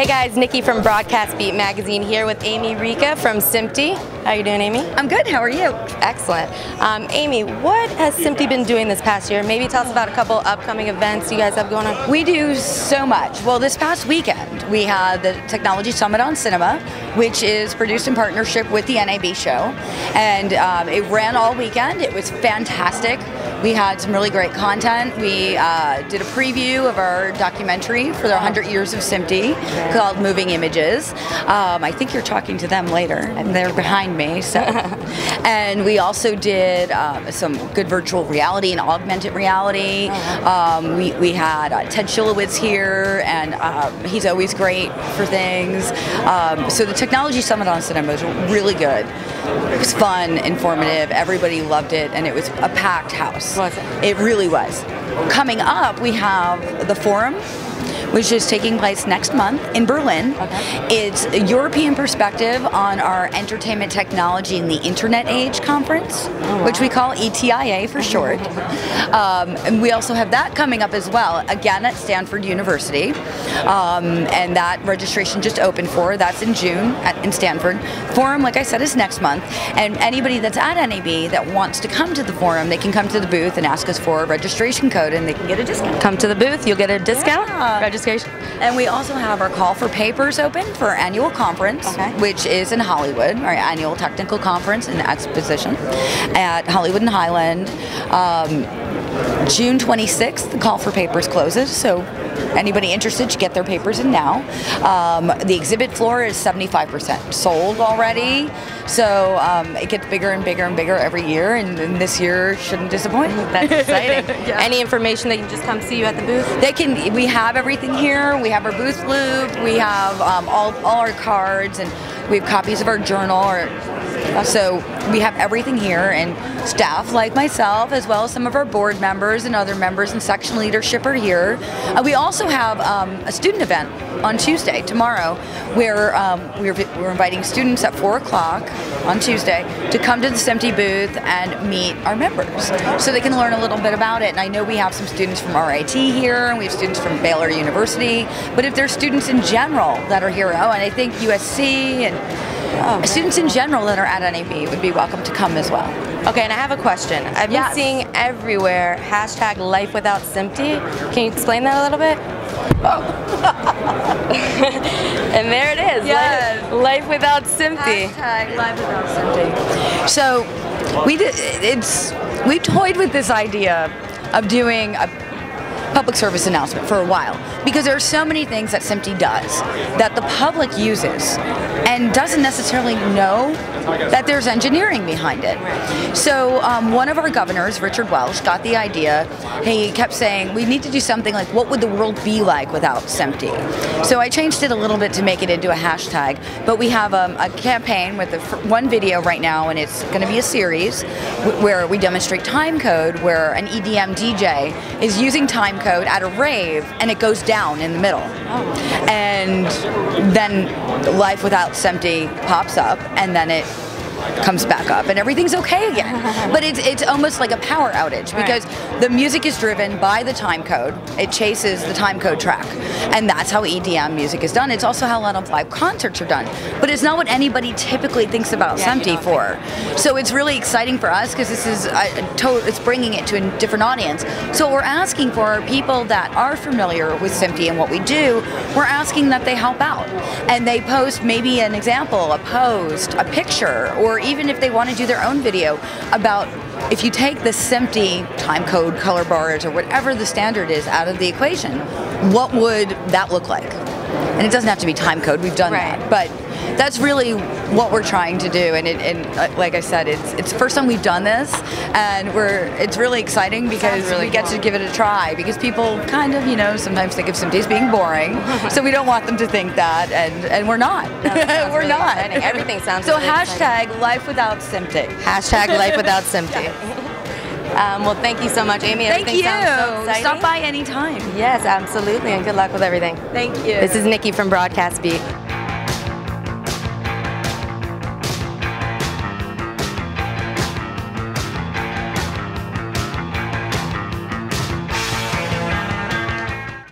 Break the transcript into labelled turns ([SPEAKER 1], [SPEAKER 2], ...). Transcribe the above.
[SPEAKER 1] Hey guys, Nikki from Broadcast Beat Magazine here with Amy Rika from Smpte. How are you doing, Amy?
[SPEAKER 2] I'm good, how are you?
[SPEAKER 1] Excellent. Amy, what has Smpte been doing this past year? Maybe tell us about a couple upcoming events you guys have going on.
[SPEAKER 2] We do so much. Well, this past weekend we had the Technology Summit on Cinema, which is produced in partnership with the NAB show. And it ran all weekend. It was fantastic. We had some really great content. We did a preview of our documentary for the 100 years of Smpte called Moving Images. I think you're talking to them later, and they're behind me. So, and we also did some good virtual reality and augmented reality. We had Ted Shilowitz here, and he's always great for things. So the Technology Summit on Cinema was really good. It was fun, informative. Everybody loved it, and it was a packed house.
[SPEAKER 1] Was it?
[SPEAKER 2] It really was. Coming up, we have the Forum, which is taking place next month in Berlin.
[SPEAKER 1] Okay.
[SPEAKER 2] It's a European perspective on our Entertainment Technology in the Internet Age Conference, which we call ETIA for short. And we also have that coming up as well, again at Stanford University. And that registration just opened that's in June in Stanford. Forum, like I said, is next month. And anybody that's at NAB that wants to come to the Forum, they can come to the booth and ask us for a registration code, and they can get a discount.
[SPEAKER 1] Come to the booth, you'll get a discount. Registration.
[SPEAKER 2] And we also have our call for papers open for our annual conference, which is in Hollywood, our annual technical conference and exposition at Hollywood and Highland. June 26th, the call for papers closes, so anybody interested should get their papers in now. The exhibit floor is 75% sold already, so it gets bigger and bigger and bigger every year, and this year shouldn't disappoint.
[SPEAKER 1] That's exciting. Any information, they can just come see you at the booth?
[SPEAKER 2] We have everything here. We have our booth loop, we have all our cards, and we have copies of our journal. So we have everything here, and staff like myself, as well as some of our board members and other members and section leadership are here. We also have a student event on Tuesday, tomorrow, where we're inviting students at 4 o'clock on Tuesday to come to the Smpte booth and meet our members, so they can learn a little bit about it. And I know we have some students from RIT here, and we have students from Baylor University, but if there's students in general that are here, and I think USC and students in general that are at NAB would be welcome to come as well.
[SPEAKER 1] Okay, and I have a question. I've been seeing everywhere hashtag Life Without Smpte. Can you explain that a little bit? And there it is.
[SPEAKER 2] Yes.
[SPEAKER 1] Life Without Smpte.
[SPEAKER 2] Hashtag Life Without Smpte. So we toyed with this idea of doing a public service announcement for a while, because there are so many things that Smpte does that the public uses and doesn't necessarily know that there's engineering behind it. So one of our governors, Richard Welsh, got the idea. He kept saying, we need to do something like, what would the world be like without Smpte? So I changed it a little bit to make it into a hashtag, but we have a campaign with one video right now, and it's going to be a series where we demonstrate time code, where an EDM DJ is using time code at a rave, and it goes down in the middle. And then Life Without Smpte pops up, and then it comes back up, and everything's okay again. But it's almost like a power outage, because the music is driven by the time code. It chases the time code track, and that's how EDM music is done. It's also how a lot of live concerts are done, but it's not what anybody typically thinks about Smpte for. So it's really exciting for us, because this is it's bringing it to a different audience. So what we're asking for are people that are familiar with Smpte and what we do. We're asking that they help out, and they post maybe an example, a post, a picture, or even if they want to do their own video about, if you take the Smpte time code, color bars, or whatever the standard is out of the equation, what would that look like? And it doesn't have to be time code, we've done that, but that's really what we're trying to do. And like I said, it's the first time we've done this, and it's really exciting, because we get to give it a try, because people kind of, sometimes think of Smpte as being boring, so we don't want them to think that, and we're not. We're
[SPEAKER 1] really
[SPEAKER 2] not.
[SPEAKER 1] Exciting. Everything sounds
[SPEAKER 2] so
[SPEAKER 1] really
[SPEAKER 2] hashtag
[SPEAKER 1] exciting.
[SPEAKER 2] Life Without Smpte.
[SPEAKER 1] Hashtag Life Without Smpte. Well, thank you so much, Amy.
[SPEAKER 2] Thank you.
[SPEAKER 1] Sounds so exciting.
[SPEAKER 2] Stop by anytime.
[SPEAKER 1] Yes, absolutely, and good luck with everything.
[SPEAKER 2] Thank you.
[SPEAKER 1] This is Nikki from Broadcast Beat.